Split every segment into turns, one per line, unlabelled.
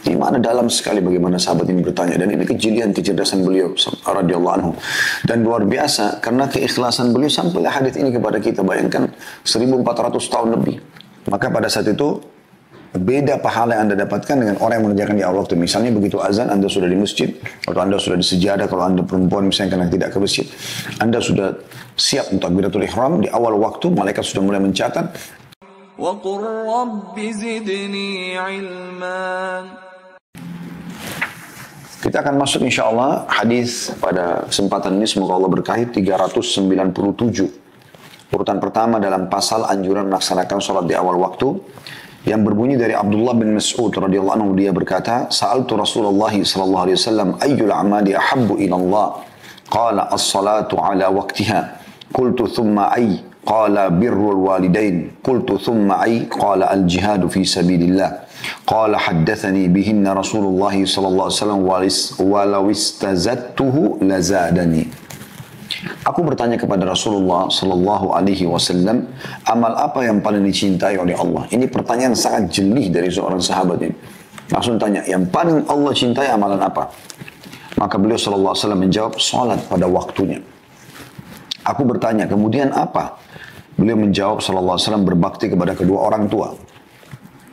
Di mana dalam sekali bagaimana sahabat ini bertanya, dan ini kejelian kecerdasan beliau radhiyallahu anhu, dan luar biasa karena keikhlasan beliau sampailah hadis ini kepada kita. Bayangkan 1400 tahun lebih. Maka pada saat itu beda pahala yang Anda dapatkan dengan orang yang mengerjakan di awal waktu. Misalnya begitu azan Anda sudah di masjid, atau Anda sudah di sejadah, kalau Anda perempuan misalnya karena tidak ke masjid, Anda sudah siap untuk takbiratul ihram di awal waktu, malaikat sudah mulai mencatat.
وَقُلْ رَبِّ زِدْنِي عِلْمًا.
Kita akan masuk insya Allah hadis pada kesempatan ini, semoga Allah berkahi, 397. Urutan pertama dalam pasal anjuran melaksanakan sholat di awal waktu, yang berbunyi dari Abdullah bin Mas'ud radhiyallahu anhu, dia berkata, Sa'altu Rasulullah sallallahu alaihi wasallam ayyul a'mali ahabbu ila Allah? Qala as-salatu ala waqtiha. Qultu thumma ay? Qala birrul walidain. Qultu thumma ay? Qala al-jihadu fi sabilillah. Qala haddathani bihinna Rasulullah sallallahu alaihi wasallam walau istazadtuhu lazadani. Aku bertanya kepada Rasulullah sallallahu alaihi wasallam, amal apa yang paling dicintai oleh Allah? Ini pertanyaan sangat jeli dari seorang sahabat ini. Langsung tanya, yang paling Allah cintai amalan apa? Maka beliau sallallahu alaihi wasallam menjawab, salat pada waktunya. Aku bertanya, kemudian apa? Beliau menjawab sallallahu alaihi wasallam, berbakti kepada kedua orang tua.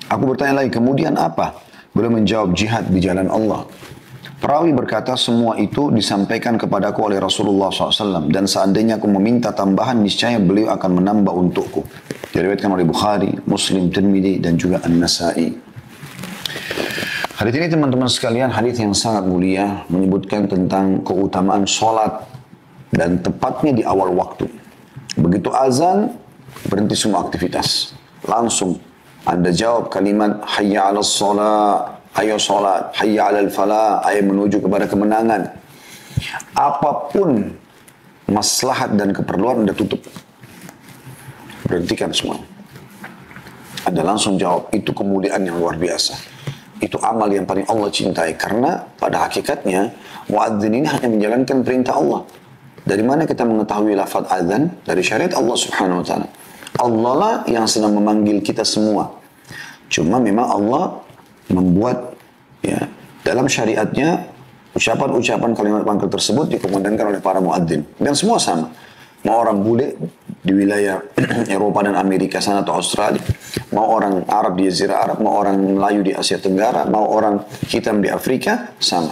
Aku bertanya lagi, kemudian apa? Beliau menjawab, jihad di jalan Allah. Perawi berkata, semua itu disampaikan kepadaku oleh Rasulullah SAW. Dan seandainya aku meminta tambahan, niscaya beliau akan menambah untukku. Diriwayatkan oleh Bukhari, Muslim, Tirmidzi, dan juga An-Nasai. Hadis ini teman-teman sekalian, hadis yang sangat mulia, menyebutkan tentang keutamaan sholat dan tepatnya di awal waktu. Begitu azan, berhenti semua aktivitas. Langsung Anda jawab kalimat hayya 'alas shalah, ayo salat, hayya 'alal falah, ayo menuju kepada kemenangan. Apapun maslahat dan keperluan Anda tutup. Berhentikan semua. Anda langsung jawab, itu kemuliaan yang luar biasa. Itu amal yang paling Allah cintai, karena pada hakikatnya muadzin ini hanya menjalankan perintah Allah. Dari mana kita mengetahui lafaz azan? Dari syariat Allah Subhanahu wa taala. Allah lah yang sedang memanggil kita semua. Cuma memang Allah membuat ya dalam syariatnya ucapan-ucapan kalimat panggil tersebut dikumandangkan oleh para muadzin, dan semua sama. Mau orang bule di wilayah Eropa dan Amerika sana atau Australia, mau orang Arab di Jazirah Arab, mau orang Melayu di Asia Tenggara, mau orang hitam di Afrika, sama.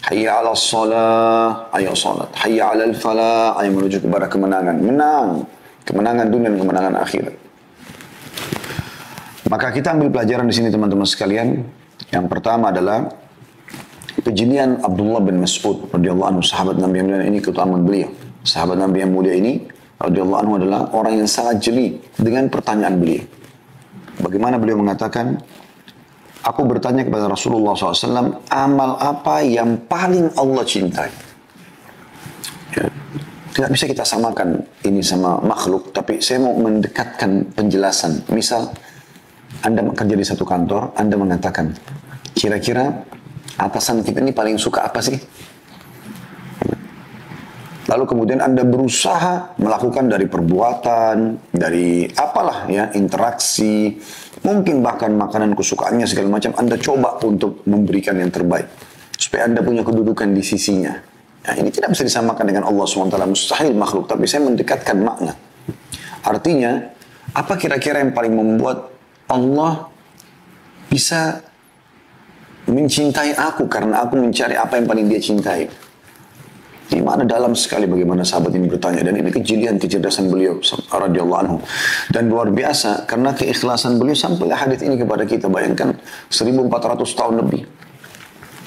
Hayya 'alas shalah, ayo salat. Hayya 'alal falah, ayo menuju kepada kemenangan. Menang. Kemenangan dunia dan kemenangan akhirat. Maka kita ambil pelajaran di sini teman-teman sekalian. Yang pertama adalah kejelian Abdullah bin Mas'ud radhiyallahu anhu, sahabat Nabi yang mulia ini, keutamaan beliau. Sahabat Nabi yang mulia ini radhiyallahu anhu adalah orang yang sangat jeli dengan pertanyaan beliau. Bagaimana beliau mengatakan, aku bertanya kepada Rasulullah SAW, amal apa yang paling Allah cintai? Ya, tidak bisa kita samakan ini sama makhluk, tapi saya mau mendekatkan penjelasan. Misal, Anda kerja di satu kantor, Anda mengatakan, kira-kira atasan kita ini paling suka apa sih? Lalu kemudian Anda berusaha melakukan dari perbuatan, dari apalah ya, interaksi, mungkin bahkan makanan kesukaannya segala macam, Anda coba untuk memberikan yang terbaik. Supaya Anda punya kedudukan di sisinya. Nah, ini tidak bisa disamakan dengan Allah SWT, mustahil makhluk, tapi saya mendekatkan makna. Artinya, apa kira-kira yang paling membuat Allah bisa mencintai aku karena aku mencari apa yang paling dia cintai? Di mana dalam sekali bagaimana sahabat ini bertanya, dan ini kejelian kecerdasan beliau radhiyallahu anhu, dan luar biasa karena keikhlasan beliau sampailah hadis ini kepada kita. Bayangkan 1400 tahun lebih,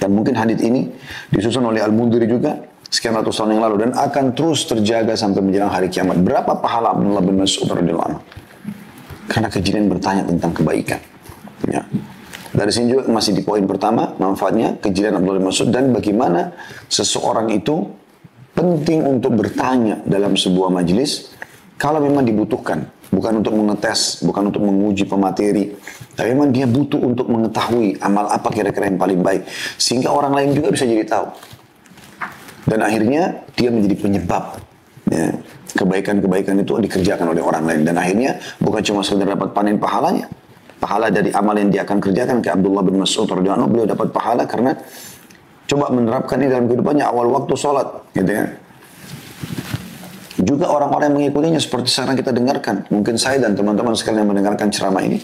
dan mungkin hadis ini disusun oleh Al-Mundhiri juga sekian ratus tahun yang lalu, dan akan terus terjaga sampai menjelang hari kiamat. Berapa pahala Abdullah bin Mas'ud radhiyallahu anhu karena kejelian bertanya tentang kebaikan ya. Dari sini juga masih di poin pertama, manfaatnya kejelian Abdullah bin Mas'ud, dan bagaimana seseorang itu penting untuk bertanya dalam sebuah majelis kalau memang dibutuhkan, bukan untuk mengetes, bukan untuk menguji pemateri, tapi memang dia butuh untuk mengetahui amal apa kira-kira yang paling baik, sehingga orang lain juga bisa jadi tahu, dan akhirnya dia menjadi penyebab ya, kebaikan-kebaikan itu dikerjakan oleh orang lain, dan akhirnya bukan cuma sekedar dapat panen pahalanya, pahala dari amal yang dia akan kerjakan. Kayak Abdullah bin Mas'ud radhiyallahu anhu, beliau dapat pahala karena coba menerapkan ini dalam kehidupannya awal waktu sholat, gitu ya. Juga orang-orang yang mengikutinya seperti sekarang kita dengarkan. Mungkin saya dan teman-teman sekalian yang mendengarkan ceramah ini,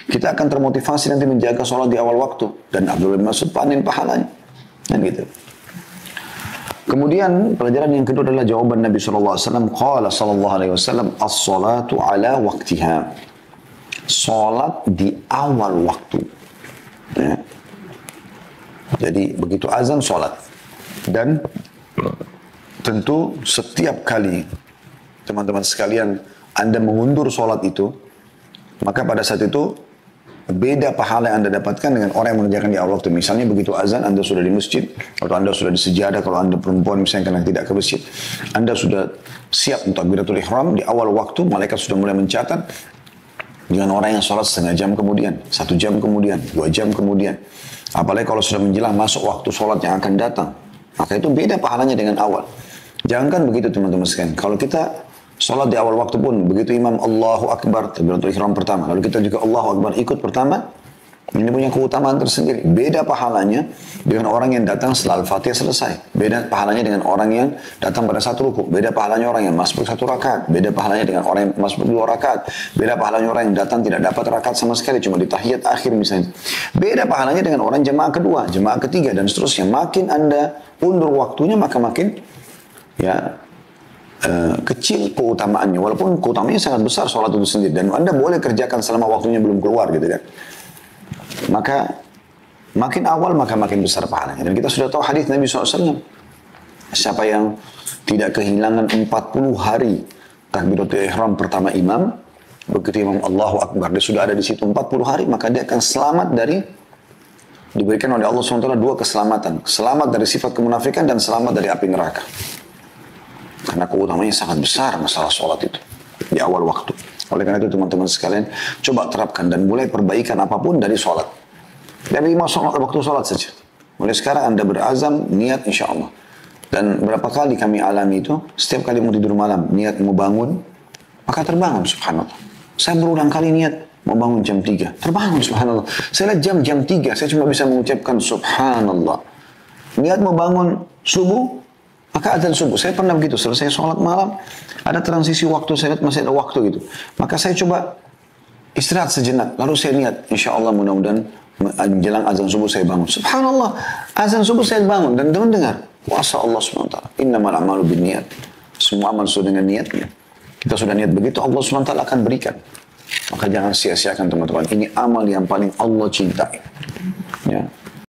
kita akan termotivasi nanti menjaga sholat di awal waktu. Dan Abdullah bin Mas'ud panen pahalanya. Dan gitu. Kemudian pelajaran yang kedua adalah jawaban Nabi SAW. Qala sallallahu alaihi wasallam, as-salatu ala waktiha. Sholat di awal waktu. Ya. Jadi begitu azan sholat. Dan tentu setiap kali teman-teman sekalian Anda mengundur sholat itu, maka pada saat itu beda pahala yang Anda dapatkan dengan orang yang mengerjakan di awal waktu. Misalnya begitu azan Anda sudah di masjid, atau Anda sudah di sejadah, kalau Anda perempuan misalnya karena tidak ke masjid, Anda sudah siap untuk takbiratul ihram di awal waktu, malaikat sudah mulai mencatat dengan orang yang sholat setengah jam kemudian, 1 jam kemudian, 2 jam kemudian. Apalagi kalau sudah menjelang masuk waktu sholat yang akan datang, maka itu beda pahalanya dengan awal. Jangankan begitu teman-teman sekalian. Kalau kita sholat di awal waktu pun, begitu imam Allahu Akbar, takbiratul ihram pertama, lalu kita juga Allahu Akbar ikut pertama, ini punya keutamaan tersendiri. Beda pahalanya dengan orang yang datang setelah Al-Fatihah selesai. Beda pahalanya dengan orang yang datang pada satu ruku. Beda pahalanya orang yang masbuk 1 rakaat. Beda pahalanya dengan orang yang masbuk 2 rakaat. Beda pahalanya orang yang datang tidak dapat rakaat sama sekali, cuma di tahiyat akhir misalnya. Beda pahalanya dengan orang jemaah kedua, jemaah ketiga, dan seterusnya. Makin Anda undur waktunya, maka makin kecil keutamaannya, walaupun keutamaannya sangat besar sholat itu sendiri, dan Anda boleh kerjakan selama waktunya belum keluar gitu kan. Maka makin awal maka makin besar pahalanya. Dan kita sudah tahu hadis Nabi SAW, siapa yang tidak kehilangan 40 hari takbiratul ihram pertama imam, begitu imam Allahu Akbar, dia sudah ada di situ 40 hari, maka dia akan selamat dari, diberikan oleh Allah SWT 2 keselamatan. Selamat dari sifat kemunafikan dan selamat dari api neraka. Karena keutamanya sangat besar masalah sholat itu di awal waktu. Oleh karena itu teman-teman sekalian, coba terapkan dan mulai perbaikan apapun dari sholat. Dari waktu sholat saja. Mulai sekarang Anda berazam, niat insya Allah. Dan berapa kali kami alami itu, setiap kali mau tidur malam, niat mau bangun, maka terbangun subhanallah. Saya berulang kali niat mau bangun jam 3, terbangun subhanallah. Saya lihat jam 3, saya cuma bisa mengucapkan subhanallah. Niat mau bangun subuh, maka adzan subuh. Saya pernah begitu, selesai sholat malam, ada transisi waktu, saya lihat masih ada waktu gitu. Maka saya coba istirahat sejenak, lalu saya niat, insya Allah mudah-mudahan menjelang azan subuh saya bangun. Subhanallah, azan subuh saya bangun, dan teman dengar, kuasa Allah SWT, innamal a'malu binniyat. Semua amal sesuai dengan niatnya. Kita sudah niat begitu, Allah SWT akan berikan. Maka jangan sia-siakan teman-teman, ini amal yang paling Allah cintai. Ya.